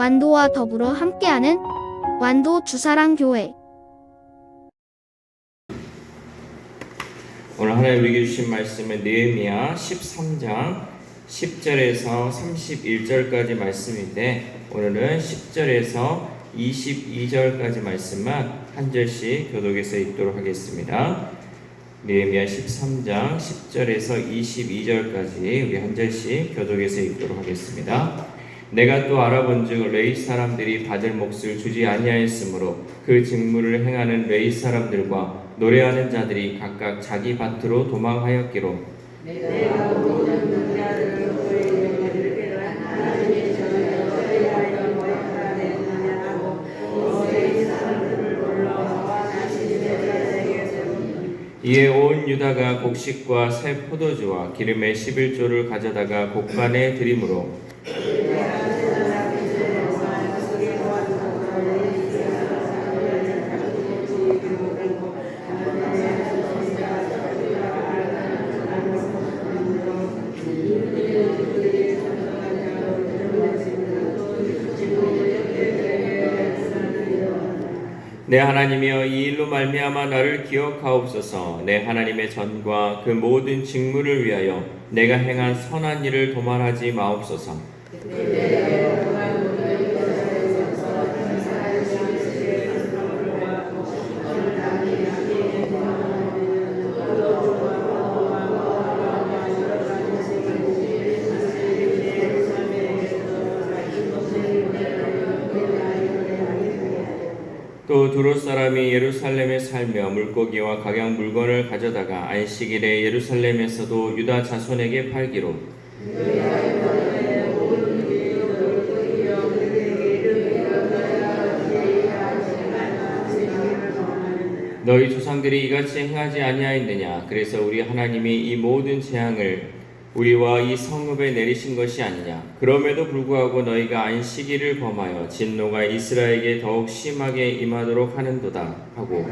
완도와 더불어 함께하는 완도 주사랑교회. 오늘 하나님 우리에게 주신 말씀은 느헤미야 13장 10절에서 31절까지 말씀인데, 오늘은 10절에서 22절까지 말씀만 한 절씩 교독해서 읽도록 하겠습니다. 느헤미야 13장 10절에서 22절까지 우리 한 절씩 교독해서 읽도록 하겠습니다. 내가 또 알아본즉 레위 사람들이 받을 몫을 주지 아니하였으므로 그 직무를 행하는 레위 사람들과 노래하는 자들이 각각 자기 밭으로 도망하였기로 내가 모든 자를 하나님의 전에 노래하여 모욕하라 내느냐고 또 레위 사람들을 불러 자신의 제자에게서 이에 온 유다가 곡식과 새 포도주와 기름의 11조를 가져다가 곡간에 드림으로 내 하나님이여, 이 일로 말미암아 나를 기억하옵소서. 내 하나님의 전과 그 모든 직무를 위하여 내가 행한 선한 일을 도말하지 마옵소서. 또 두롯 사람이 예루살렘에 살며 물고기와 각양 물건을 가져다가 안식일에 예루살렘에서도 유다 자손에게 팔기로 너희 조상들이 이같이 행하지 아니하였느냐. 그래서 우리 하나님이 이 모든 재앙을 우리와 이 성읍에 내리신 것이 아니냐. 그럼에도 불구하고 너희가 안식일을 범하여 진노가 이스라엘에게 더욱 심하게 임하도록 하는도다 하고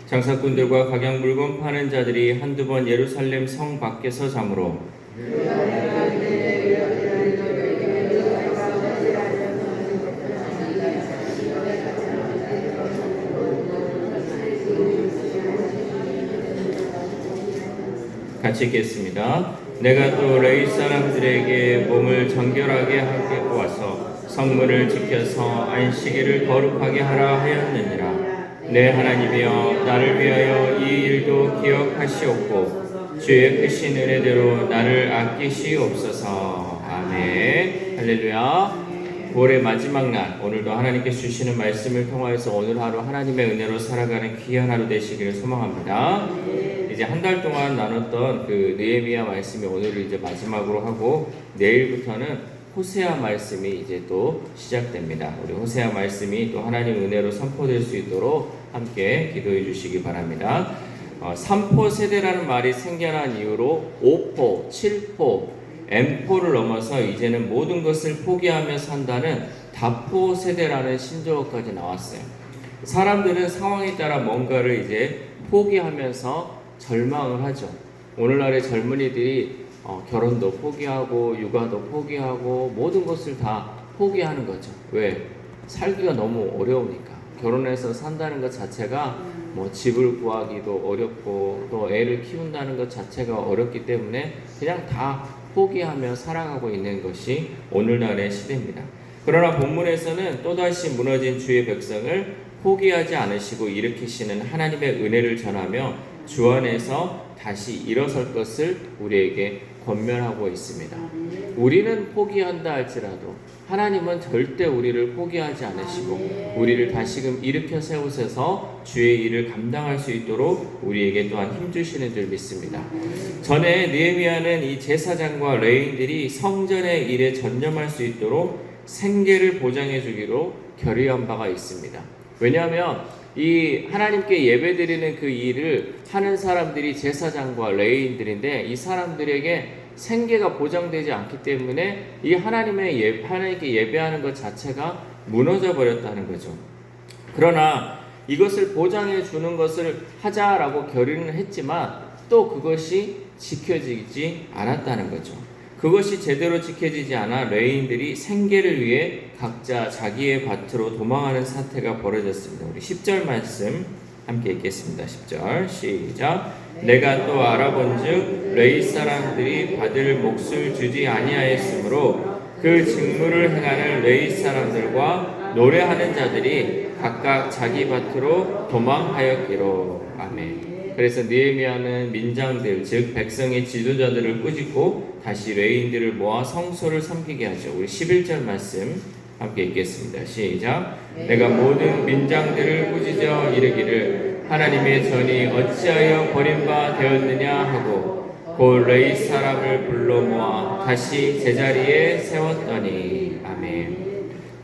장사꾼들과 각양 물건 파는 자들이 한두 번 예루살렘 성 밖에서 잠으로 같이 읽겠습니다. 내가 또 레위 사람들에게 몸을 정결하게 하고 와서 성문을 지켜서 안식일을 거룩하게 하라 하였느니라. 내 하나님이여, 나를 위하여 이 일도 기억하시옵고 주의 크신 은혜대로 나를 아끼시옵소서. 아멘. 할렐루야. 9월의 마지막 날, 오늘도 하나님께서 주시는 말씀을 통하여서 오늘 하루 하나님의 은혜로 살아가는 귀한 하루 되시기를 소망합니다. 이제 한 달 동안 나눴던 그 느헤미야 말씀이 오늘을 이제 마지막으로 하고, 내일부터는 호세아 말씀이 이제 또 시작됩니다. 우리 호세아 말씀이 또 하나님의 은혜로 선포될 수 있도록 함께 기도해 주시기 바랍니다. 3포 세대라는 말이 생겨난 이후로 5포, 7포, M포를 넘어서 이제는 모든 것을 포기하며 산다는 다포 세대라는 신조어까지 나왔어요. 사람들은 상황에 따라 뭔가를 이제 포기하면서 절망을 하죠. 오늘날의 젊은이들이 결혼도 포기하고 육아도 포기하고 모든 것을 다 포기하는 거죠. 왜? 살기가 너무 어려우니까. 결혼해서 산다는 것 자체가 뭐 집을 구하기도 어렵고 또 애를 키운다는 것 자체가 어렵기 때문에 그냥 다 포기하며 살아가고 있는 것이 오늘날의 시대입니다. 그러나 본문에서는 또다시 무너진 주의 백성을 포기하지 않으시고 일으키시는 하나님의 은혜를 전하며 주 안에서 다시 일어설 것을 우리에게 권면하고 있습니다. 우리는 포기한다 할지라도 하나님은 절대 우리를 포기하지 않으시고 우리를 다시금 일으켜 세우셔서 주의 일을 감당할 수 있도록 우리에게 또한 힘주시는 줄 믿습니다. 전에 느헤미야는 이 제사장과 레위인들이 성전의 일에 전념할 수 있도록 생계를 보장해 주기로 결의한 바가 있습니다. 왜냐하면 이 하나님께 예배드리는 그 일을 하는 사람들이 제사장과 레위인들인데 이 사람들에게 생계가 보장되지 않기 때문에 이 하나님께 예배하는 것 자체가 무너져 버렸다는 거죠. 그러나 이것을 보장해 주는 것을 하자라고 결의는 했지만 또 그것이 지켜지지 않았다는 거죠. 그것이 제대로 지켜지지 않아 레위인들이 생계를 위해 각자 자기의 밭으로 도망하는 사태가 벌어졌습니다. 우리 10절 말씀 함께 읽겠습니다. 10절 시작. 내가 또 알아본즉 레위 사람들이 받을 몫을 주지 아니하였으므로 그 직무를 행하는 레위 사람들과 노래하는 자들이 각각 자기 밭으로 도망하였기로. 아멘. 그래서 느헤미야는 민장들 즉 백성의 지도자들을 꾸짖고 다시 레위인들을 모아 성소를 섬기게 하죠. 우리 11절 말씀 함께 읽겠습니다. 시작. 내가 모든 민장들을 꾸짖어 이르기를 하나님의 전이 어찌하여 버림바 되었느냐 하고 곧 레위 사람을 불러 모아 다시 제자리에 세웠더니. 아멘.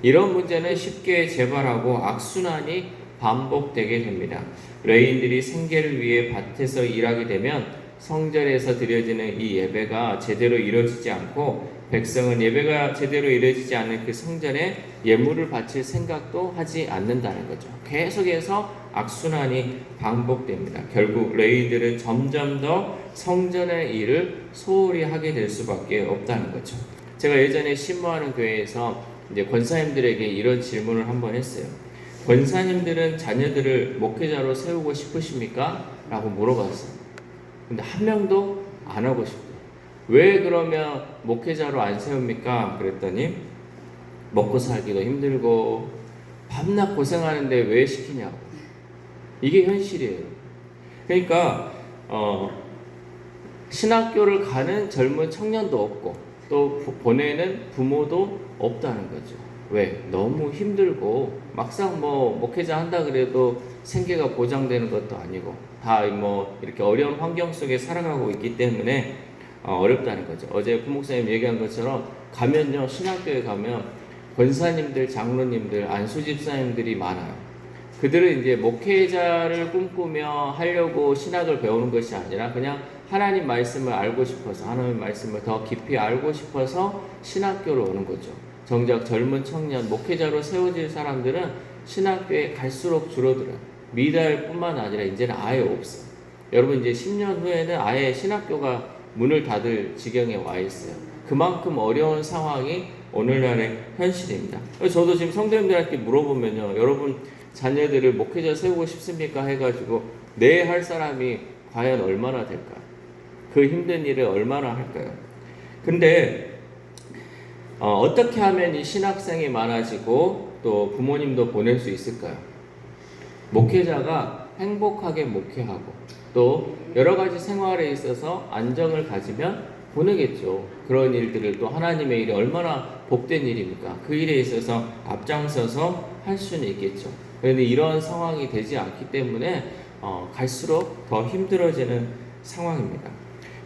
이런 문제는 쉽게 재발하고 악순환이 반복되게 됩니다. 레위인들이 생계를 위해 밭에서 일하게 되면 성전에서 드려지는 이 예배가 제대로 이루어지지 않고 백성은 예배가 제대로 이루어지지 않은 그 성전에 예물을 바칠 생각도 하지 않는다는 거죠. 계속해서 악순환이 반복됩니다. 결국 레위인들은 점점 더 성전의 일을 소홀히 하게 될 수밖에 없다는 거죠. 제가 예전에 신모하는 교회에서 이제 권사님들에게 이런 질문을 한번 했어요. 권사님들은 자녀들을 목회자로 세우고 싶으십니까? 라고 물어봤어요. 근데 한 명도 안 하고 싶대요. 왜 그러면 목회자로 안 세웁니까? 그랬더니 먹고 살기도 힘들고 밤낮 고생하는데 왜 시키냐고. 이게 현실이에요. 그러니까 신학교를 가는 젊은 청년도 없고 또 보내는 부모도 없다는 거죠. 왜? 너무 힘들고 막상 목회자 한다 그래도 생계가 보장되는 것도 아니고 다 이렇게 어려운 환경 속에 살아가고 있기 때문에 어렵다는 거죠. 어제 부목사님 얘기한 것처럼 가면요, 신학교에 가면 권사님들, 장로님들, 안수집사님들이 많아요. 그들은 이제 목회자를 꿈꾸며 하려고 신학을 배우는 것이 아니라 그냥 하나님 말씀을 알고 싶어서, 하나님 말씀을 더 깊이 알고 싶어서 신학교로 오는 거죠. 정작 젊은 청년, 목회자로 세워질 사람들은 신학교에 갈수록 줄어들어요. 미달뿐만 아니라 이제는 아예 없어요. 여러분 이제 10년 후에는 아예 신학교가 문을 닫을 지경에 와 있어요. 그만큼 어려운 상황이 오늘날의 현실입니다. 저도 지금 성도님들한테 물어보면요, 여러분 자녀들을 목회자 세우고 싶습니까? 해가지고 네 할 사람이 과연 얼마나 될까요? 그 힘든 일을 얼마나 할까요? 근데 어떻게 하면 이 신학생이 많아지고 또 부모님도 보낼 수 있을까요? 목회자가 행복하게 목회하고 또 여러 가지 생활에 있어서 안정을 가지면 보내겠죠. 그런 일들을 또 하나님의 일이 얼마나 복된 일입니까? 그 일에 있어서 앞장서서 할 수는 있겠죠. 그런데 이런 상황이 되지 않기 때문에 갈수록 더 힘들어지는 상황입니다.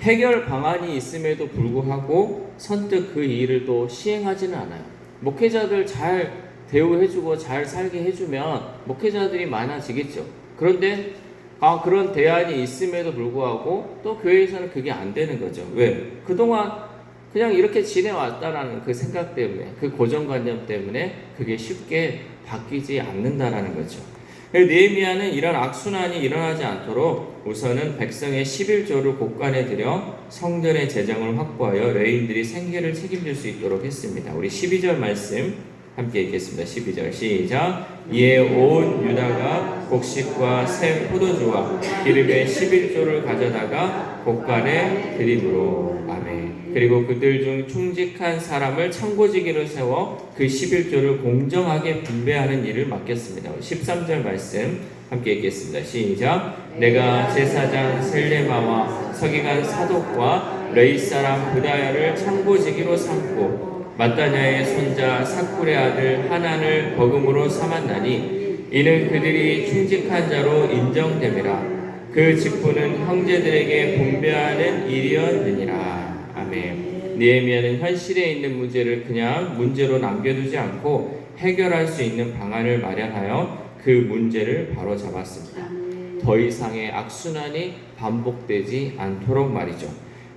해결 방안이 있음에도 불구하고 선뜻 그 일을 또 시행하지는 않아요. 목회자들 잘 대우해주고 잘 살게 해주면 목회자들이 많아지겠죠. 그런데 그런 대안이 있음에도 불구하고 또 교회에서는 그게 안 되는 거죠. 왜? 그동안 그냥 이렇게 지내왔다라는 그 생각 때문에, 그 고정관념 때문에 그게 쉽게 바뀌지 않는다라는 거죠. 느헤미야는 이런 악순환이 일어나지 않도록 우선은 백성의 11조를 곳간에 들여 성전의 재정을 확보하여 레위인들이 생계를 책임질 수 있도록 했습니다. 우리 12절 말씀 함께 읽겠습니다. 12절 시작. 이에 온 유다가 곡식과 새 포도주와 기름의 11조를 가져다가 곳간에 드림으로. 아멘. 그리고 그들 중 충직한 사람을 창고지기로 세워 그 11조를 공정하게 분배하는 일을 맡겼습니다. 13절 말씀 함께 읽겠습니다. 시작. 내가 제사장 셀레마와 서기관 사독과 레위 사람 부다야를 창고지기로 삼고 마따냐의 손자 삭굴의 아들 하난을 버금으로 삼았나니 이는 그들이 충직한 자로 인정됨이라. 그 직분은 형제들에게 분배하는 일이었느니라. 아멘. 느헤미야는 현실에 있는 문제를 그냥 문제로 남겨두지 않고 해결할 수 있는 방안을 마련하여 그 문제를 바로잡았습니다. 더 이상의 악순환이 반복되지 않도록 말이죠.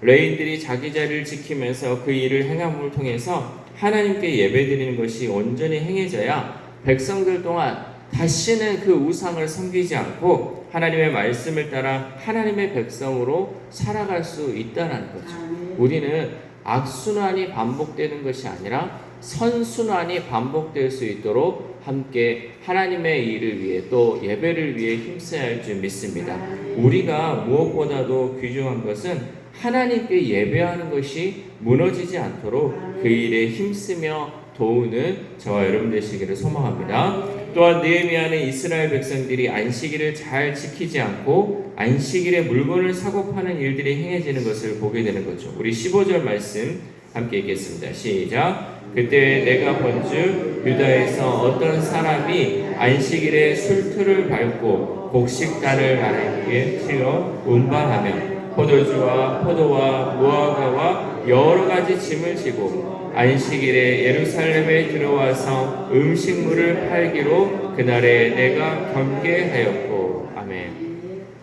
레위인들이 자기 자리를 지키면서 그 일을 행함을 통해서 하나님께 예배드리는 것이 온전히 행해져야 백성들 동안 다시는 그 우상을 섬기지 않고 하나님의 말씀을 따라 하나님의 백성으로 살아갈 수 있다는 거죠. 우리는 악순환이 반복되는 것이 아니라 선순환이 반복될 수 있도록 함께 하나님의 일을 위해 또 예배를 위해 힘써야 할 줄 믿습니다. 우리가 무엇보다도 귀중한 것은 하나님께 예배하는 것이 무너지지 않도록 그 일에 힘쓰며 도우는 저와 여러분 되시기를 소망합니다. 또한 느헤미야는 이스라엘 백성들이 안식일을 잘 지키지 않고 안식일에 물건을 사고 파는 일들이 행해지는 것을 보게 되는 거죠. 우리 15절 말씀 함께 읽겠습니다. 시작. 그때 내가 본즉 유다에서 어떤 사람이 안식일에 술틀을 밟고 곡식단을 하나님께 치러 운반하며 포도주와 포도와 무화과와 여러 가지 짐을 지고 안식일에 예루살렘에 들어와서 음식물을 팔기로 그날에 내가 경계하였고. 아멘.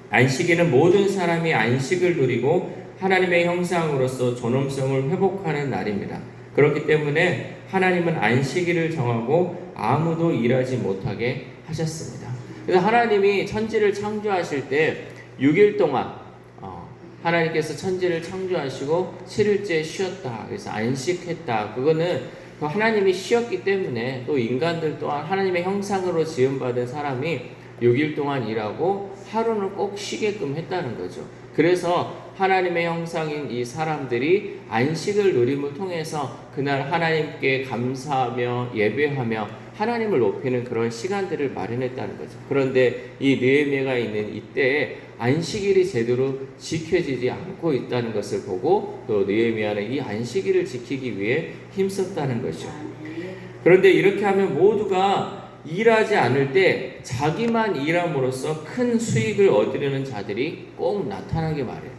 안식일은 모든 사람이 안식을 누리고 하나님의 형상으로서 존엄성을 회복하는 날입니다. 그렇기 때문에 하나님은 안식일을 정하고 아무도 일하지 못하게 하셨습니다. 그래서 하나님이 천지를 창조하실 때 6일 동안 하나님께서 천지를 창조하시고 7일째 쉬었다. 그래서 안식했다. 그거는 하나님이 쉬었기 때문에 또 인간들 또한 하나님의 형상으로 지음받은 사람이 6일 동안 일하고 하루는 꼭 쉬게끔 했다는 거죠. 그래서 하나님의 형상인 이 사람들이 안식을 누림을 통해서 그날 하나님께 감사하며 예배하며 하나님을 높이는 그런 시간들을 마련했다는 거죠. 그런데 이 느헤미야가 있는 이때에 안식일이 제대로 지켜지지 않고 있다는 것을 보고 또 느헤미야는 이 안식일을 지키기 위해 힘썼다는 것이죠. 그런데 이렇게 하면 모두가 일하지 않을 때 자기만 일함으로써 큰 수익을 얻으려는 자들이 꼭 나타나게 말해요.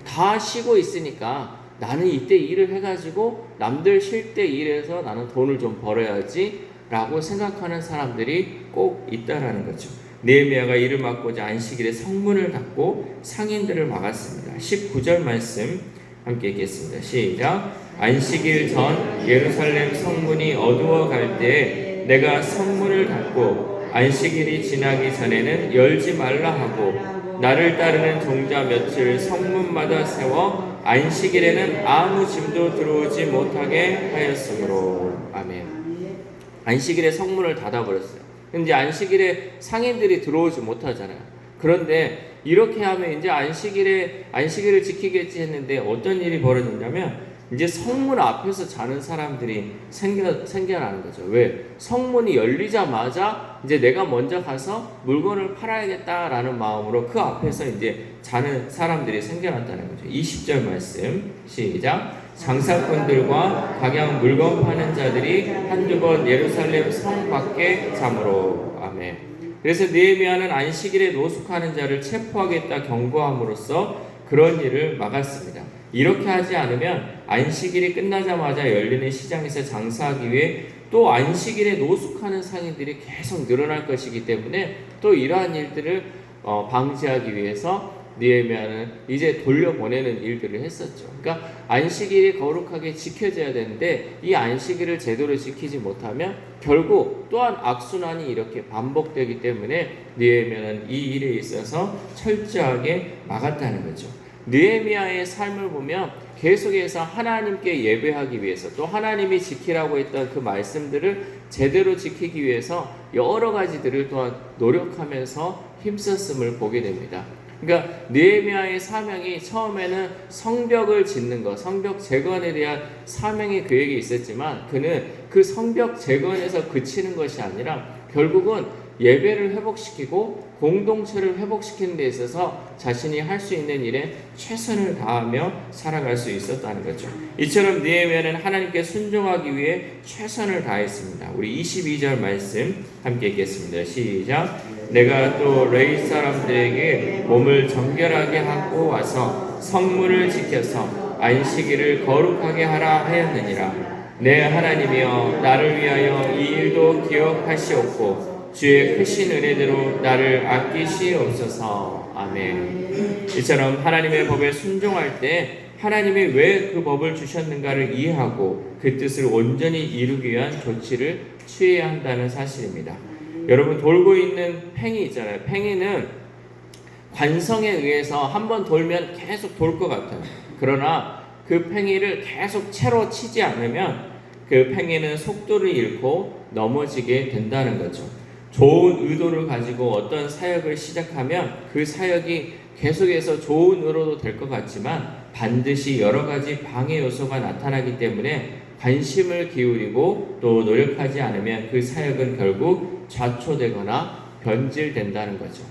다 쉬고 있으니까 나는 이때 일을 해가지고 남들 쉴 때 일해서 나는 돈을 좀 벌어야지 라고 생각하는 사람들이 꼭 있다라는 거죠. 느헤미야가 이를 막고자 안식일에 성문을 닫고 상인들을 막았습니다. 19절 말씀 함께 읽겠습니다. 시작. 안식일 전 예루살렘 성문이 어두워갈 때에 내가 성문을 닫고 안식일이 지나기 전에는 열지 말라 하고 나를 따르는 종자 며칠 성문마다 세워 안식일에는 아무 짐도 들어오지 못하게 하였으므로. 아멘. 안식일에 성문을 닫아버렸어요. 이제 안식일에 상인들이 들어오지 못하잖아요. 그런데 이렇게 하면 이제 안식일을 지키겠지 했는데 어떤 일이 벌어졌냐면 이제 성문 앞에서 자는 사람들이 생겨나는 거죠. 왜? 성문이 열리자마자 이제 내가 먼저 가서 물건을 팔아야겠다라는 마음으로 그 앞에서 이제 자는 사람들이 생겨났다는 거죠. 20절 말씀 시작. 장사꾼들과 각양 물건 파는 자들이 한두 번 예루살렘 성 밖에 잠으로. 아멘. 그래서 느헤미야는 안식일에 노숙하는 자를 체포하겠다 경고함으로써 그런 일을 막았습니다. 이렇게 하지 않으면 안식일이 끝나자마자 열리는 시장에서 장사하기 위해 또 안식일에 노숙하는 상인들이 계속 늘어날 것이기 때문에 또 이러한 일들을 방지하기 위해서 느헤미야는 이제 돌려보내는 일들을 했었죠. 그러니까 안식일이 거룩하게 지켜져야 되는데 이 안식일을 제대로 지키지 못하면 결국 또한 악순환이 이렇게 반복되기 때문에 느헤미야는 이 일에 있어서 철저하게 막았다는 거죠. 느헤미야의 삶을 보면 계속해서 하나님께 예배하기 위해서 또 하나님이 지키라고 했던 그 말씀들을 제대로 지키기 위해서 여러 가지들을 또한 노력하면서 힘썼음을 보게 됩니다. 그러니까 느헤미야의 사명이 처음에는 성벽을 짓는 것, 성벽 재건에 대한 사명이 그에게 있었지만 그는 그 성벽 재건에서 그치는 것이 아니라 결국은 예배를 회복시키고 공동체를 회복시키는 데 있어서 자신이 할 수 있는 일에 최선을 다하며 살아갈 수 있었다는 거죠. 이처럼 느헤미야는 하나님께 순종하기 위해 최선을 다했습니다. 우리 22절 말씀 함께 읽겠습니다. 시작. 내가 또 레위 사람들에게 몸을 정결하게 하고 와서 성문을 지켜서 안식일을 거룩하게 하라 하였느니라. 내 하나님이여 나를 위하여 이 일도 기억하시옵고 주의 크신 은혜대로 나를 아끼시옵소서. 아멘. 이처럼 하나님의 법에 순종할 때 하나님이 왜 그 법을 주셨는가를 이해하고 그 뜻을 온전히 이루기 위한 조치를 취해야 한다는 사실입니다. 여러분, 돌고 있는 팽이 있잖아요. 팽이는 관성에 의해서 한번 돌면 계속 돌 것 같아요. 그러나 그 팽이를 계속 채로 치지 않으면 그 팽이는 속도를 잃고 넘어지게 된다는 거죠. 좋은 의도를 가지고 어떤 사역을 시작하면 그 사역이 계속해서 좋은 의도도 될 것 같지만 반드시 여러 가지 방해 요소가 나타나기 때문에 관심을 기울이고 또 노력하지 않으면 그 사역은 결국 좌초되거나 변질된다는 거죠.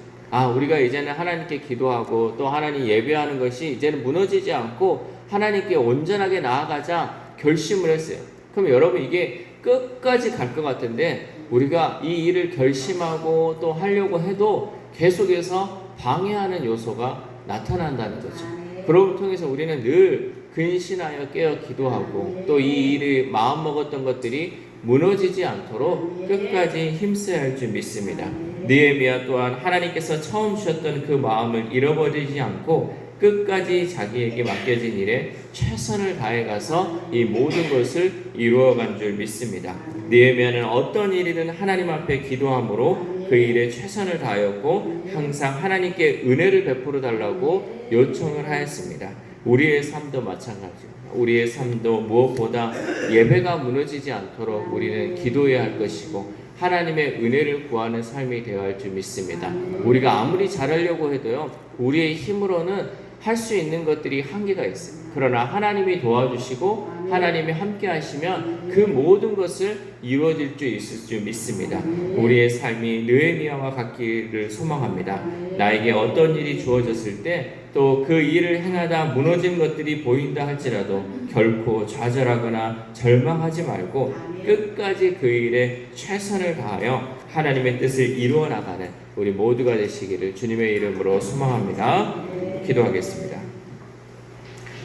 우리가 이제는 하나님께 기도하고 또 하나님 예배하는 것이 이제는 무너지지 않고 하나님께 온전하게 나아가자 결심을 했어요. 그럼 여러분, 이게 끝까지 갈 것 같은데 우리가 이 일을 결심하고 또 하려고 해도 계속해서 방해하는 요소가 나타난다는 거죠. 그걸 통해서 우리는 늘 근신하여 깨어 기도하고 또 이 일을 마음먹었던 것들이 무너지지 않도록 끝까지 힘써야 할 줄 믿습니다. 느헤미야 또한 하나님께서 처음 주셨던 그 마음을 잃어버리지 않고 끝까지 자기에게 맡겨진 일에 최선을 다해가서 이 모든 것을 이루어간 줄 믿습니다. 느헤미야는 어떤 일이든 하나님 앞에 기도함으로 그 일에 최선을 다하였고 항상 하나님께 은혜를 베풀어 달라고 요청을 하였습니다. 우리의 삶도 마찬가지입니다. 우리의 삶도 무엇보다 예배가 무너지지 않도록 우리는 기도해야 할 것이고 하나님의 은혜를 구하는 삶이 되어야 할 줄 믿습니다. 우리가 아무리 잘하려고 해도요, 우리의 힘으로는 할 수 있는 것들이 한계가 있어요. 그러나 하나님이 도와주시고 하나님이 함께 하시면 그 모든 것을 이루어질 수 있을 줄 믿습니다. 우리의 삶이 느헤미야와 같기를 소망합니다. 나에게 어떤 일이 주어졌을 때 또 그 일을 행하다 무너진 것들이 보인다 할지라도 결코 좌절하거나 절망하지 말고 끝까지 그 일에 최선을 다하여 하나님의 뜻을 이루어 나가는 우리 모두가 되시기를 주님의 이름으로 소망합니다. 기도하겠습니다.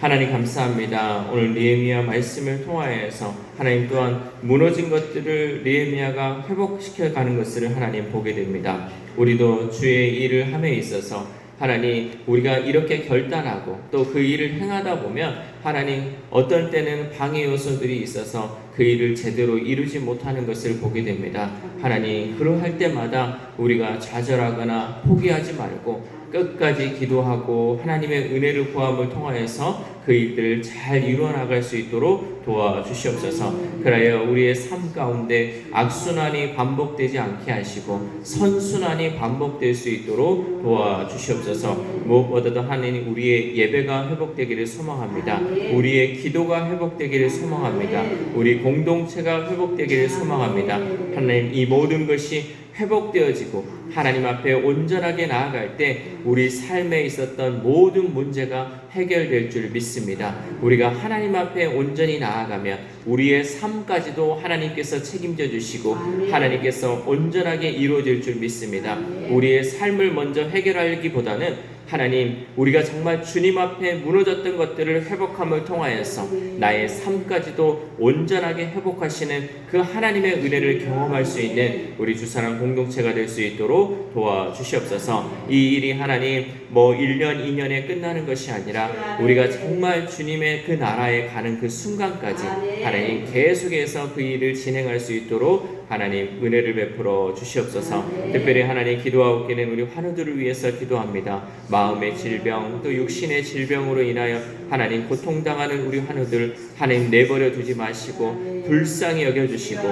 하나님 감사합니다. 오늘 느헤미야 말씀을 통하여서 하나님 또한 무너진 것들을 느헤미야가 회복시켜 가는 것을 하나님 보게 됩니다. 우리도 주의 일을 함에 있어서 하나님, 우리가 이렇게 결단하고 또 그 일을 행하다 보면 하나님, 어떤 때는 방해 요소들이 있어서 그 일을 제대로 이루지 못하는 것을 보게 됩니다. 하나님, 그러할 때마다 우리가 좌절하거나 포기하지 말고 끝까지 기도하고 하나님의 은혜를 구함을 통하여서 그 일들을 잘 이루어 나갈 수 있도록 도와주시옵소서. 그래야 우리의 삶 가운데 악순환이 반복되지 않게 하시고 선순환이 반복될 수 있도록 도와주시옵소서. 무엇보다도 하나님, 우리의 예배가 회복되기를 소망합니다. 우리의 기도가 회복되기를 소망합니다. 우리 공동체가 회복되기를 소망합니다. 하나님, 이 모든 것이 회복되어지고 하나님 앞에 온전하게 나아갈 때 우리 삶에 있었던 모든 문제가 해결될 줄 믿습니다. 우리가 하나님 앞에 온전히 나아가면 우리의 삶까지도 하나님께서 책임져 주시고 하나님께서 온전하게 이루어질 줄 믿습니다. 우리의 삶을 먼저 해결하기보다는 하나님, 우리가 정말 주님 앞에 무너졌던 것들을 회복함을 통하여서 나의 삶까지도 온전하게 회복하시는 그 하나님의 은혜를 경험할 수 있는 우리 주사랑 공동체가 될 수 있도록 도와주시옵소서. 이 일이 하나님 1년, 2년에 끝나는 것이 아니라 우리가 정말 주님의 그 나라에 가는 그 순간까지 하나님 계속해서 그 일을 진행할 수 있도록 하나님 은혜를 베풀어 주시옵소서. 특별히 하나님, 기도하고 계는 우리 환우들을 위해서 기도합니다. 마음의 질병 또 육신의 질병으로 인하여 하나님 고통당하는 우리 환우들 하나님 내버려 두지 마시고 불쌍히 여겨주시고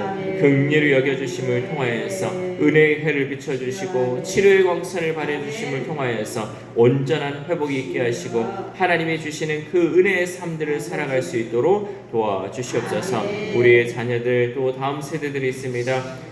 긍휼히 여겨주심을 통하여서 은혜의 해를 비춰주시고 치료의 광선을 발해주심을 통하여서 온전한 회복이 있게 하시고 하나님이 주시는 그 은혜의 삶들을 살아갈 수 있도록 도와주시옵소서. 우리의 자녀들 또 다음 세대들이 있습니다.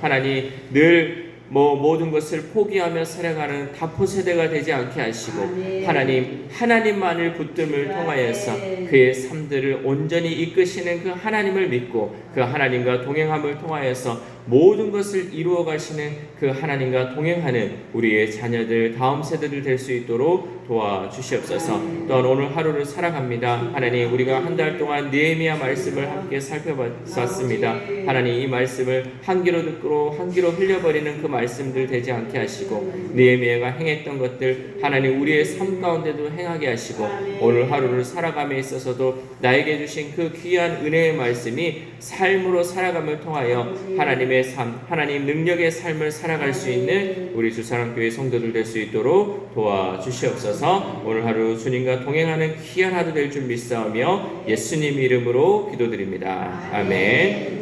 하나님, 늘 모든 것을 포기하며 살아가는 다포 세대가 되지 않게 하시고 하나님, 하나님만을 붙듦을 통하여서 그의 삶들을 온전히 이끄시는 그 하나님을 믿고 그 하나님과 동행함을 통하여서 모든 것을 이루어 가시는 그 하나님과 동행하는 우리의 자녀들, 다음 세대들 될 수 있도록 도와주시옵소서. 또한 오늘 하루를 살아갑니다. 하나님, 우리가 한 달 동안 느헤미야 말씀을 함께 살펴봤습니다. 하나님, 이 말씀을 한 귀로 듣고 한 귀로 흘려버리는 그 말씀들 되지 않게 하시고, 느헤미야가 행했던 것들 하나님 우리의 삶 가운데도 행하게 하시고, 오늘 하루를 살아감에 있어서도 나에게 주신 그 귀한 은혜의 말씀이 삶으로 살아감을 통하여 하나님의 삶, 하나님 능력의 삶을 살아갈 수 있는 우리 주사랑교회 성도들 될 수 있도록 도와주시옵소서. 오늘 하루 주님과 동행하는 귀한 하루 될 줄 믿사오며 예수님 이름으로 기도드립니다. 아멘.